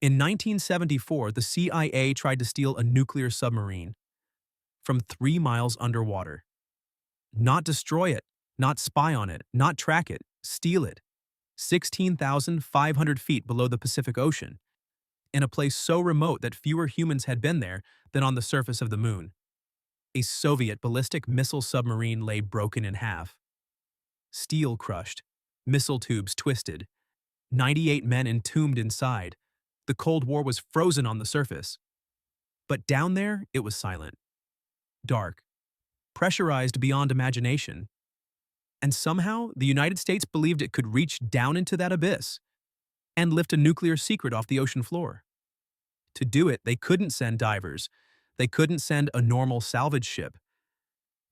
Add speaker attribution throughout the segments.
Speaker 1: In 1974, the CIA tried to steal a nuclear submarine from 3 miles underwater. Not destroy it, not spy on it, not track it, steal it. 16,500 feet below the Pacific Ocean, in a place so remote that fewer humans had been there than on the surface of the moon. A Soviet ballistic missile submarine lay broken in half. Steel crushed, missile tubes twisted, 98 men entombed inside. The Cold War was frozen on the surface. But down there, it was silent, dark, pressurized beyond imagination. And somehow, the United States believed it could reach down into that abyss and lift a nuclear secret off the ocean floor. To do it, they couldn't send divers. They couldn't send a normal salvage ship.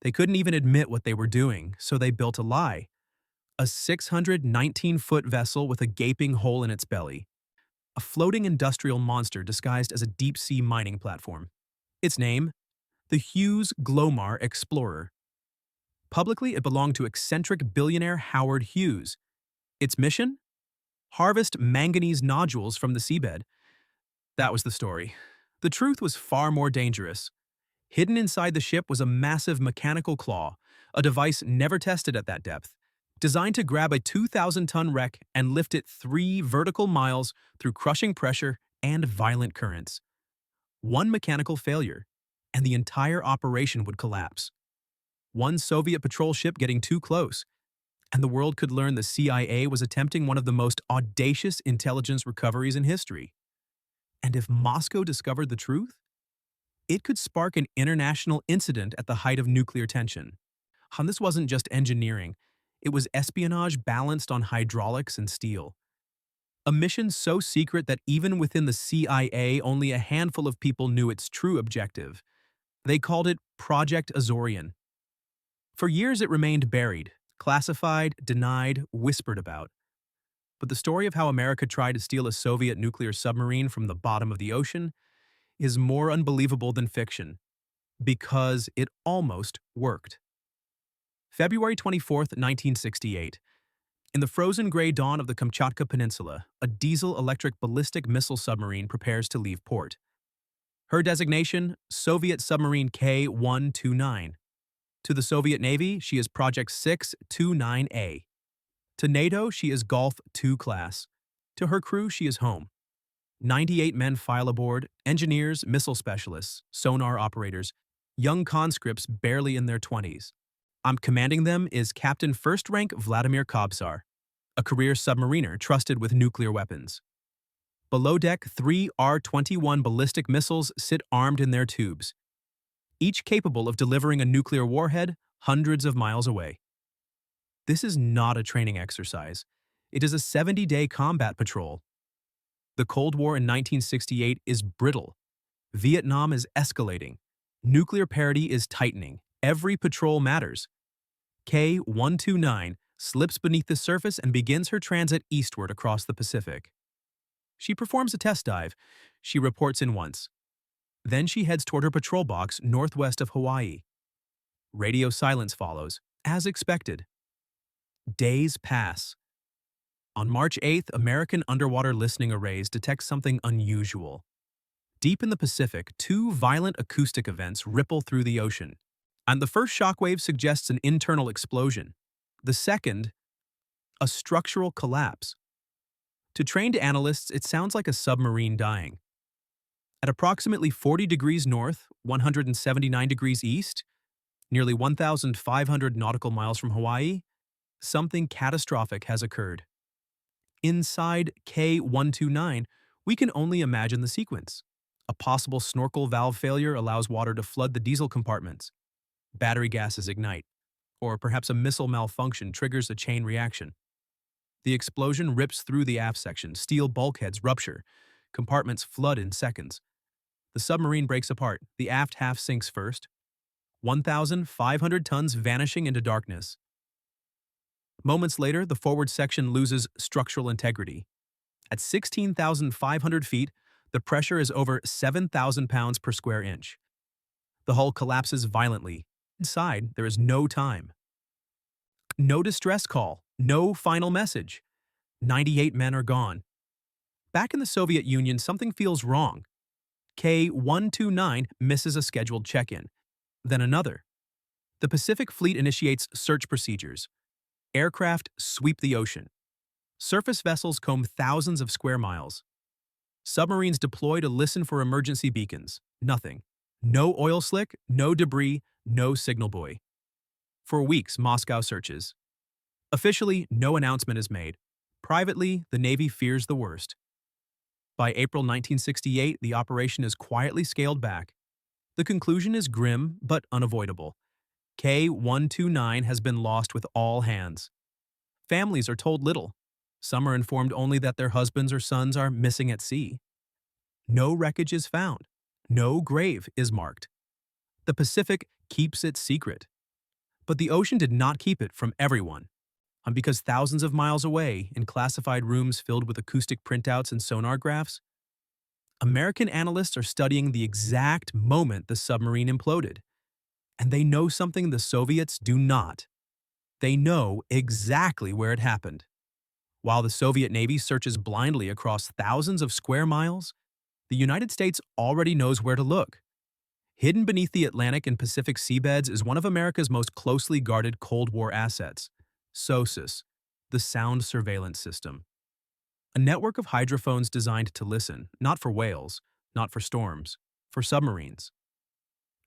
Speaker 1: They couldn't even admit what they were doing, so they built a lie. A 619-foot vessel with a gaping hole in its belly. A floating industrial monster disguised as a deep-sea mining platform. Its name? The Hughes Glomar Explorer. Publicly, it belonged to eccentric billionaire Howard Hughes. Its mission? Harvest manganese nodules from the seabed. That was the story. The truth was far more dangerous. Hidden inside the ship was a massive mechanical claw, a device never tested at that depth, designed to grab a 2,000-ton wreck and lift it 3 vertical miles through crushing pressure and violent currents. One mechanical failure, and the entire operation would collapse. One Soviet patrol ship getting too close, and the world could learn the CIA was attempting one of the most audacious intelligence recoveries in history. And if Moscow discovered the truth, it could spark an international incident at the height of nuclear tension. And this wasn't just engineering. It was espionage balanced on hydraulics and steel. A mission so secret that even within the CIA, only a handful of people knew its true objective. They called it Project Azorian. For years it remained buried, classified, denied, whispered about. But the story of how America tried to steal a Soviet nuclear submarine from the bottom of the ocean is more unbelievable than fiction, because it almost worked. February 24, 1968. In the frozen gray dawn of the Kamchatka Peninsula, a diesel-electric ballistic missile submarine prepares to leave port. Her designation, Soviet submarine K-129. To the Soviet Navy, she is Project 629A. To NATO, she is Golf II class. To her crew, she is home. 98 men file aboard, engineers, missile specialists, sonar operators, young conscripts barely in their 20s. I'm commanding them is Captain First Rank Vladimir Kobzar, a career submariner trusted with nuclear weapons. Below deck, 3 R-21 ballistic missiles sit armed in their tubes, each capable of delivering a nuclear warhead hundreds of miles away. This is not a training exercise. It is a 70-day combat patrol. The Cold War in 1968 is brittle. Vietnam is escalating. Nuclear parity is tightening. Every patrol matters. K-129 slips beneath the surface and begins her transit eastward across the Pacific. She performs a test dive. She reports in once. Then she heads toward her patrol box northwest of Hawaii. Radio silence follows, as expected. Days pass. On March 8th, American underwater listening arrays detect something unusual. Deep in the Pacific, 2 violent acoustic events ripple through the ocean. And the first shockwave suggests an internal explosion. The second, a structural collapse. To trained analysts, it sounds like a submarine dying. At approximately 40 degrees north, 179 degrees east, nearly 1,500 nautical miles from Hawaii, something catastrophic has occurred. Inside K-129, we can only imagine the sequence. A possible snorkel valve failure allows water to flood the diesel compartments. Battery gases ignite. Or perhaps a missile malfunction triggers a chain reaction. The explosion rips through the aft section, steel bulkheads rupture, compartments flood in seconds. The submarine breaks apart, the aft half sinks first, 1,500 tons vanishing into darkness. Moments later, the forward section loses structural integrity. At 16,500 feet, the pressure is over 7,000 pounds per square inch. The hull collapses violently. Inside, there is no time. No distress call, no final message. 98 men are gone. Back in the Soviet Union, something feels wrong. K-129 misses a scheduled check-in. Then another. The Pacific Fleet initiates search procedures. Aircraft sweep the ocean. Surface vessels comb thousands of square miles. Submarines deploy to listen for emergency beacons. Nothing. No oil slick, no debris, no signal buoy. For weeks, Moscow searches. Officially, no announcement is made. Privately, the Navy fears the worst. By April 1968, the operation is quietly scaled back. The conclusion is grim but unavoidable. K-129 has been lost with all hands. Families are told little. Some are informed only that their husbands or sons are missing at sea. No wreckage is found. No grave is marked. The Pacific keeps its secret. But the ocean did not keep it from everyone. And because thousands of miles away, in classified rooms filled with acoustic printouts and sonar graphs, American analysts are studying the exact moment the submarine imploded. And they know something the Soviets do not. They know exactly where it happened. While the Soviet Navy searches blindly across thousands of square miles, the United States already knows where to look. Hidden beneath the Atlantic and Pacific seabeds is one of America's most closely guarded Cold War assets, SOSUS, the Sound Surveillance System. A network of hydrophones designed to listen, not for whales, not for storms, for submarines.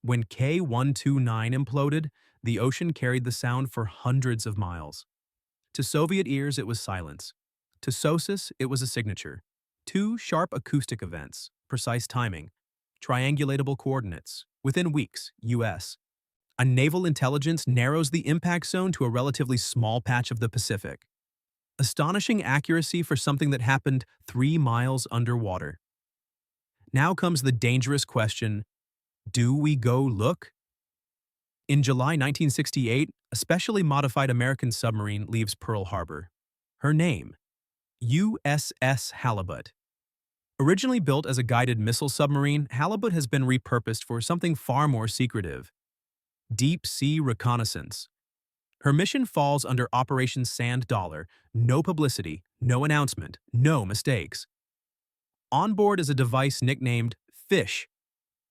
Speaker 1: When K-129 imploded, the ocean carried the sound for hundreds of miles. To Soviet ears, it was silence. To SOSUS, it was a signature. Two sharp acoustic events, precise timing, triangulatable coordinates, within weeks, U.S. A naval intelligence narrows the impact zone to a relatively small patch of the Pacific. Astonishing accuracy for something that happened 3 miles underwater. Now comes the dangerous question, do we go look? In July 1968, a specially modified American submarine leaves Pearl Harbor. Her name, USS Halibut. Originally built as a guided missile submarine, Halibut has been repurposed for something far more secretive: deep-sea reconnaissance. Her mission falls under Operation Sand Dollar: no publicity, no announcement, no mistakes. On board is a device nicknamed Fish,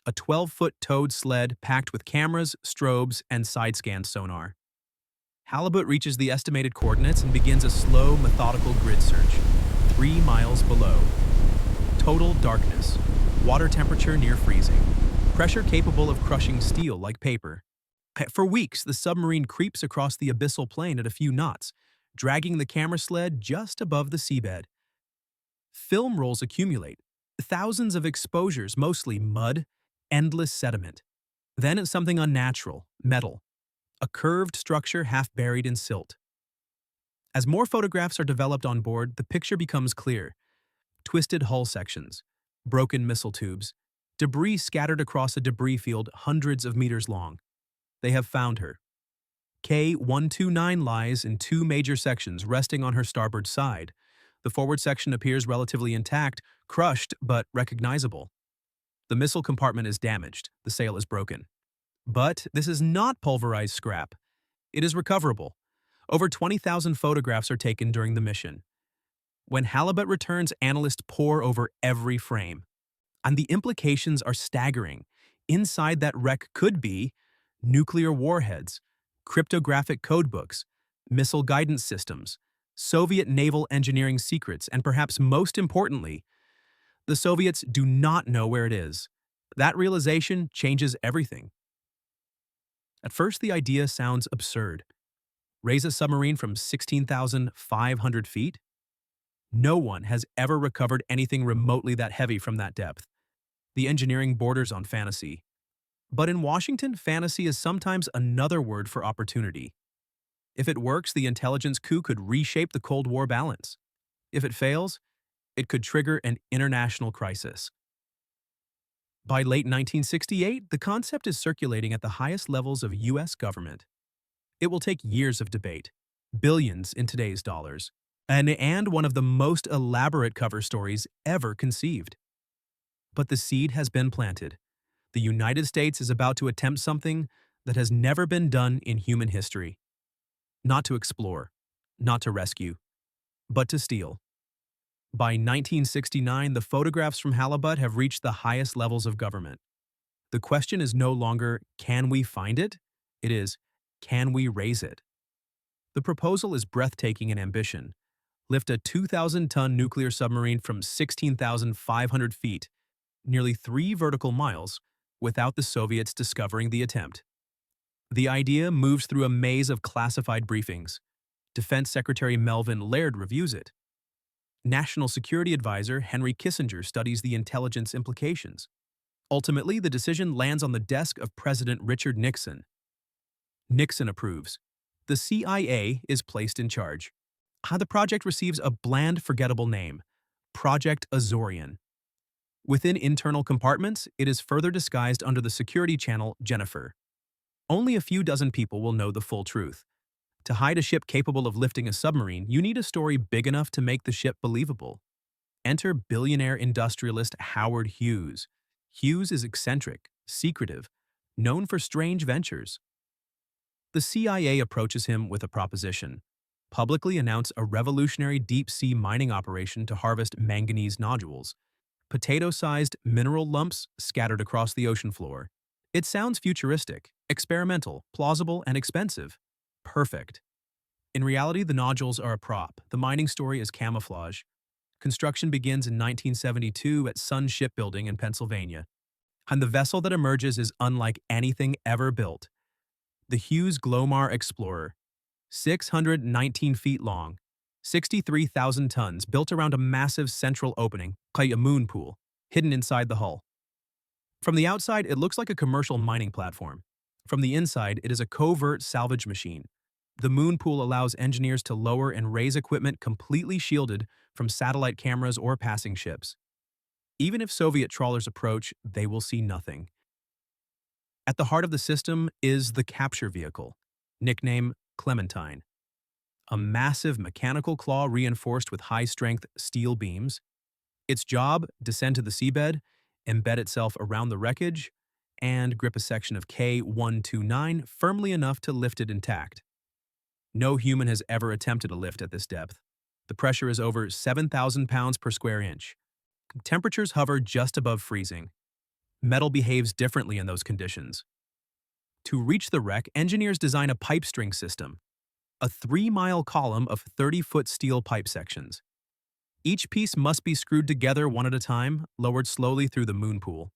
Speaker 1: a 12-foot towed sled packed with cameras, strobes, and side-scan sonar. Halibut reaches the estimated coordinates and begins a slow, methodical grid search. 3 miles below. Total darkness. Water temperature near freezing. Pressure capable of crushing steel like paper. For weeks, the submarine creeps across the abyssal plain at a few knots, dragging the camera sled just above the seabed. Film rolls accumulate. Thousands of exposures, mostly mud, endless sediment. Then it's something unnatural, metal. A curved structure half buried in silt. As more photographs are developed on board, the picture becomes clear. Twisted hull sections, broken missile tubes, debris scattered across a debris field hundreds of meters long. They have found her. K-129 lies in 2 major sections resting on her starboard side. The forward section appears relatively intact, crushed but recognizable. The missile compartment is damaged, the sail is broken. But this is not pulverized scrap. It is recoverable. Over 20,000 photographs are taken during the mission. When Halibut returns, analysts pore over every frame. And the implications are staggering. Inside that wreck could be nuclear warheads, cryptographic codebooks, missile guidance systems, Soviet naval engineering secrets, and perhaps most importantly, the Soviets do not know where it is. That realization changes everything. At first, the idea sounds absurd. Raise a submarine from 16,500 feet? No one has ever recovered anything remotely that heavy from that depth. The engineering borders on fantasy. But in Washington, fantasy is sometimes another word for opportunity. If it works, the intelligence coup could reshape the Cold War balance. If it fails, it could trigger an international crisis. By late 1968, the concept is circulating at the highest levels of U.S. government. It will take years of debate, billions in today's dollars, and one of the most elaborate cover stories ever conceived. But the seed has been planted. The United States is about to attempt something that has never been done in human history. Not to explore, not to rescue, but to steal. By 1969, the photographs from Halibut have reached the highest levels of government. The question is no longer, can we find it? It is, can we raise it? The proposal is breathtaking in ambition. Lift a 2,000-ton nuclear submarine from 16,500 feet, nearly 3 vertical miles, without the Soviets discovering the attempt. The idea moves through a maze of classified briefings. Defense Secretary Melvin Laird reviews it. National Security Advisor Henry Kissinger studies the intelligence implications. Ultimately, the decision lands on the desk of President Richard Nixon. Nixon approves. The CIA is placed in charge. How the project receives a bland, forgettable name, Project Azorian. Within internal compartments, it is further disguised under the security channel Jennifer. Only a few dozen people will know the full truth. To hide a ship capable of lifting a submarine, you need a story big enough to make the ship believable. Enter billionaire industrialist Howard Hughes. Hughes is eccentric, secretive, known for strange ventures. The CIA approaches him with a proposition. Publicly announce a revolutionary deep-sea mining operation to harvest manganese nodules, potato-sized mineral lumps scattered across the ocean floor. It sounds futuristic, experimental, plausible, and expensive. Perfect. In reality, the nodules are a prop. The mining story is camouflage. Construction begins in 1972 at Sun Shipbuilding in Pennsylvania, and the vessel that emerges is unlike anything ever built. The Hughes Glomar Explorer, 619 feet long, 63,000 tons, built around a massive central opening, like a moon pool, hidden inside the hull. From the outside, it looks like a commercial mining platform. From the inside, it is a covert salvage machine. The moon pool allows engineers to lower and raise equipment completely shielded from satellite cameras or passing ships. Even if Soviet trawlers approach, they will see nothing. At the heart of the system is the capture vehicle, nicknamed Clementine. A massive mechanical claw reinforced with high-strength steel beams. Its job, descend to the seabed, embed itself around the wreckage, and grip a section of K-129 firmly enough to lift it intact. No human has ever attempted a lift at this depth. The pressure is over 7,000 pounds per square inch. Temperatures hover just above freezing. Metal behaves differently in those conditions. To reach the wreck, engineers design a pipe string system, a 3-mile column of 30-foot steel pipe sections. Each piece must be screwed together one at a time, lowered slowly through the moon pool.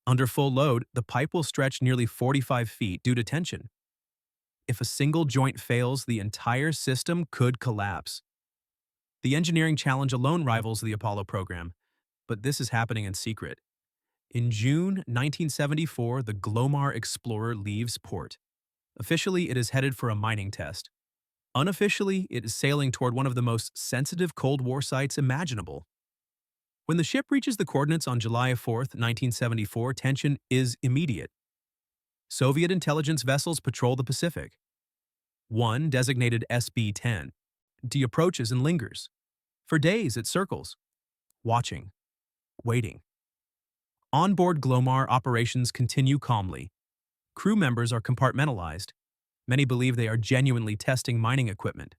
Speaker 1: Under full load, the pipe will stretch nearly 45 feet due to tension. If a single joint fails, the entire system could collapse. The engineering challenge alone rivals the Apollo program, but this is happening in secret. In June 1974, the Glomar Explorer leaves port. Officially, it is headed for a mining test. Unofficially, it is sailing toward one of the most sensitive Cold War sites imaginable. When the ship reaches the coordinates on July 4, 1974, tension is immediate. Soviet intelligence vessels patrol the Pacific. One, designated SB-10, approaches and lingers. For days, it circles, watching, waiting. Onboard Glomar operations continue calmly. Crew members are compartmentalized. Many believe they are genuinely testing mining equipment.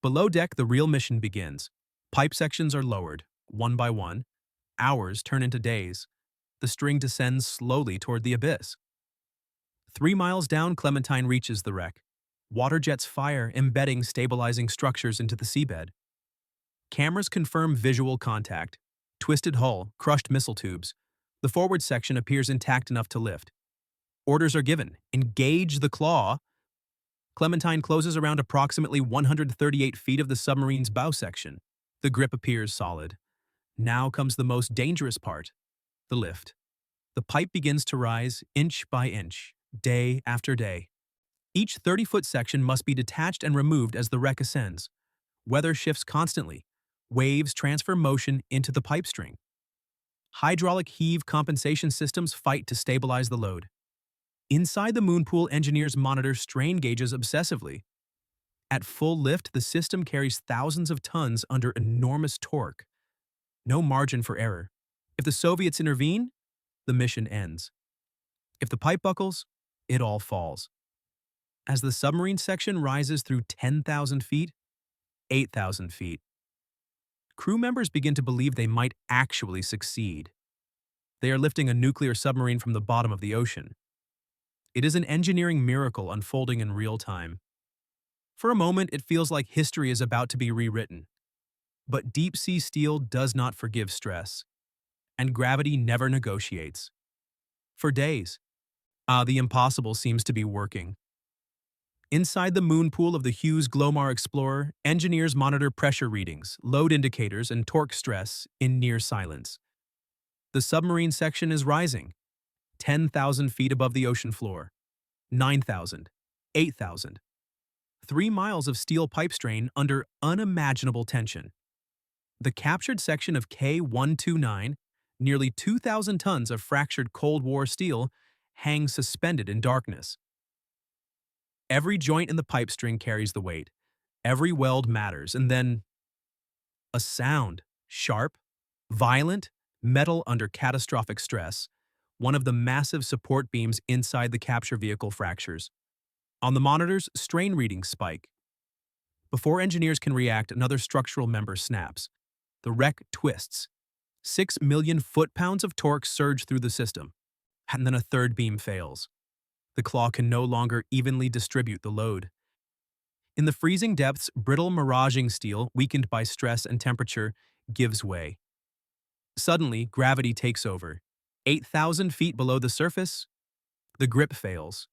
Speaker 1: Below deck, the real mission begins. Pipe sections are lowered, one by one. Hours turn into days. The string descends slowly toward the abyss. 3 miles down, Clementine reaches the wreck. Water jets fire, embedding stabilizing structures into the seabed. Cameras confirm visual contact. Twisted hull, crushed missile tubes. The forward section appears intact enough to lift. Orders are given. Engage the claw. Clementine closes around approximately 138 feet of the submarine's bow section. The grip appears solid. Now comes the most dangerous part, the lift. The pipe begins to rise inch by inch, day after day. Each 30-foot section must be detached and removed as the wreck ascends. Weather shifts constantly. Waves transfer motion into the pipe string. Hydraulic heave compensation systems fight to stabilize the load. Inside the moon pool, engineers monitor strain gauges obsessively. At full lift, the system carries thousands of tons under enormous torque. No margin for error. If the Soviets intervene, the mission ends. If the pipe buckles, it all falls. As the submarine section rises through 10,000 feet, 8,000 feet, crew members begin to believe they might actually succeed. They are lifting a nuclear submarine from the bottom of the ocean. It is an engineering miracle unfolding in real time. For a moment, it feels like history is about to be rewritten. But deep-sea steel does not forgive stress, and gravity never negotiates. For days, the impossible seems to be working. Inside the moon pool of the Hughes Glomar Explorer, engineers monitor pressure readings, load indicators, and torque stress in near silence. The submarine section is rising, 10,000 feet above the ocean floor, 9,000, 8,000. 3 miles of steel pipe strain under unimaginable tension. The captured section of K-129, nearly 2,000 tons of fractured Cold War steel, hangs suspended in darkness. Every joint in the pipe string carries the weight. Every weld matters, and then a sound, sharp, violent, metal under catastrophic stress. One of the massive support beams inside the capture vehicle fractures. On the monitors, strain readings spike. Before engineers can react, another structural member snaps. The wreck twists. 6 million foot-pounds of torque surge through the system, and then a third beam fails. The claw can no longer evenly distribute the load. In the freezing depths, brittle miraging steel, weakened by stress and temperature, gives way. Suddenly, gravity takes over. 8,000 feet below the surface, the grip fails.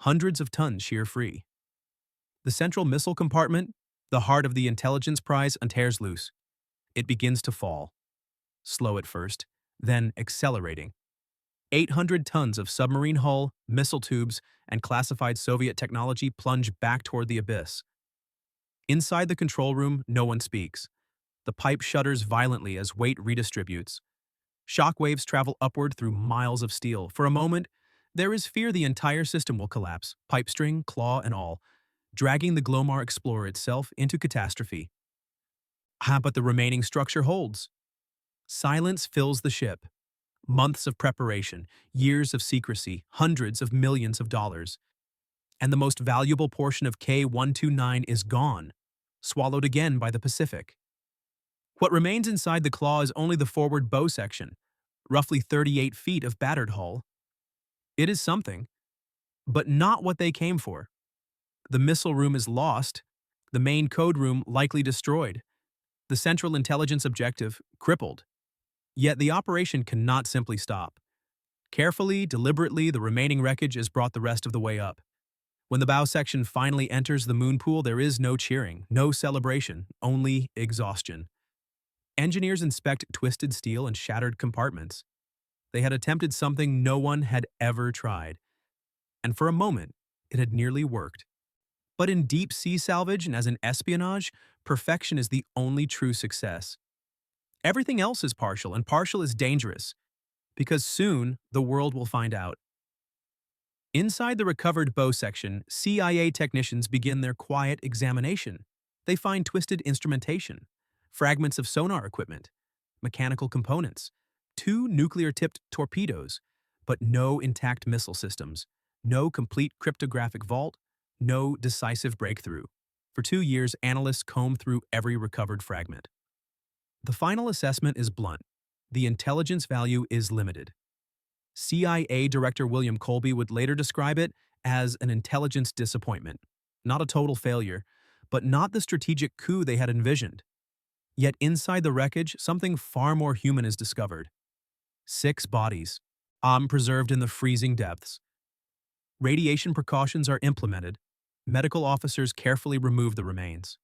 Speaker 1: Hundreds of tons shear free. The central missile compartment, the heart of the intelligence prize, tears loose. It begins to fall. Slow at first, then accelerating. 800 tons of submarine hull, missile tubes, and classified Soviet technology plunge back toward the abyss. Inside the control room, no one speaks. The pipe shudders violently as weight redistributes. Shock waves travel upward through miles of steel. For a moment, there is fear the entire system will collapse, pipe string, claw, and all, dragging the Glomar Explorer itself into catastrophe. But the remaining structure holds. Silence fills the ship. Months of preparation, years of secrecy, hundreds of millions of dollars. And the most valuable portion of K-129 is gone, swallowed again by the Pacific. What remains inside the claw is only the forward bow section, roughly 38 feet of battered hull. It is something, but not what they came for. The missile room is lost, the main code room likely destroyed, the central intelligence objective crippled. Yet the operation cannot simply stop. Carefully, deliberately, the remaining wreckage is brought the rest of the way up. When the bow section finally enters the moon pool, there is no cheering, no celebration, only exhaustion. Engineers inspect twisted steel and shattered compartments. They had attempted something no one had ever tried. And for a moment, it had nearly worked. But in deep sea salvage and as in espionage, perfection is the only true success. Everything else is partial, and partial is dangerous, because soon the world will find out. Inside the recovered bow section, CIA technicians begin their quiet examination. They find twisted instrumentation, fragments of sonar equipment, mechanical components, 2 nuclear-tipped torpedoes, but no intact missile systems, no complete cryptographic vault, no decisive breakthrough. For 2 years, analysts comb through every recovered fragment. The final assessment is blunt. The intelligence value is limited. CIA Director William Colby would later describe it as an intelligence disappointment. Not a total failure, but not the strategic coup they had envisioned. Yet inside the wreckage, something far more human is discovered. 6 bodies, preserved in the freezing depths. Radiation precautions are implemented. Medical officers carefully remove the remains.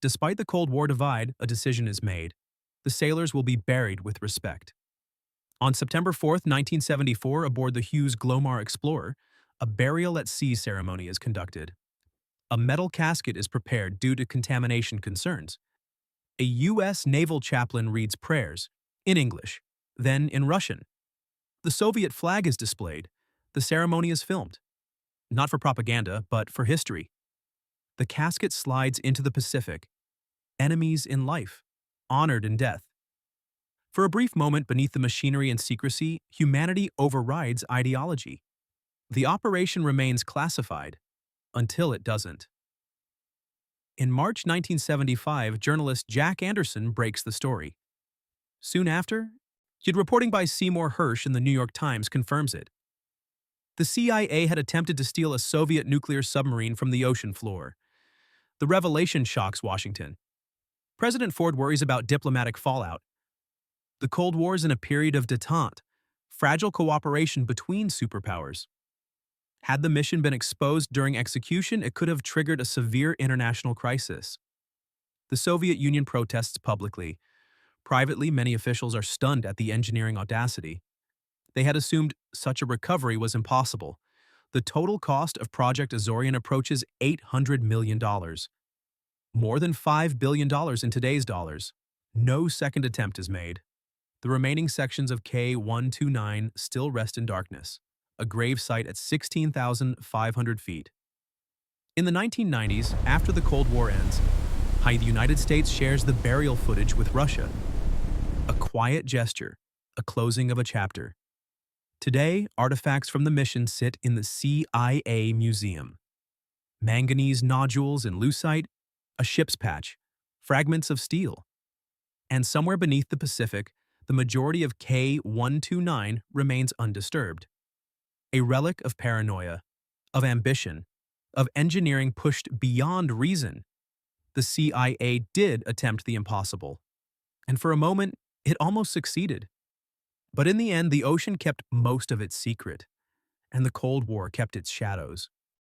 Speaker 1: Despite the Cold War divide, a decision is made. The sailors will be buried with respect. On September 4, 1974, aboard the Hughes Glomar Explorer, a burial at sea ceremony is conducted. A metal casket is prepared due to contamination concerns. A U.S. naval chaplain reads prayers, in English, then in Russian. The Soviet flag is displayed. The ceremony is filmed. Not for propaganda, but for history. The casket slides into the Pacific. Enemies in life, honored in death. For a brief moment beneath the machinery and secrecy, humanity overrides ideology. The operation remains classified until it doesn't. In March 1975, journalist Jack Anderson breaks the story. Soon after, yet reporting by Seymour Hersh in the New York Times confirms it. The CIA had attempted to steal a Soviet nuclear submarine from the ocean floor. The revelation shocks Washington. President Ford worries about diplomatic fallout. The Cold War is in a period of détente, fragile cooperation between superpowers. Had the mission been exposed during execution, it could have triggered a severe international crisis. The Soviet Union protests publicly. Privately, many officials are stunned at the engineering audacity. They had assumed such a recovery was impossible. The total cost of Project Azorian approaches $800 million. More than $5 billion in today's dollars. No second attempt is made. The remaining sections of K-129 still rest in darkness, a grave site at 16,500 feet. In the 1990s, after the Cold War ends, the United States shares the burial footage with Russia. A quiet gesture, a closing of a chapter. Today, artifacts from the mission sit in the CIA Museum. Manganese nodules in lucite, a ship's patch, fragments of steel. And somewhere beneath the Pacific, the majority of K-129 remains undisturbed. A relic of paranoia, of ambition, of engineering pushed beyond reason. The CIA did attempt the impossible. And for a moment, it almost succeeded. But in the end, the ocean kept most of its secret, and the Cold War kept its shadows.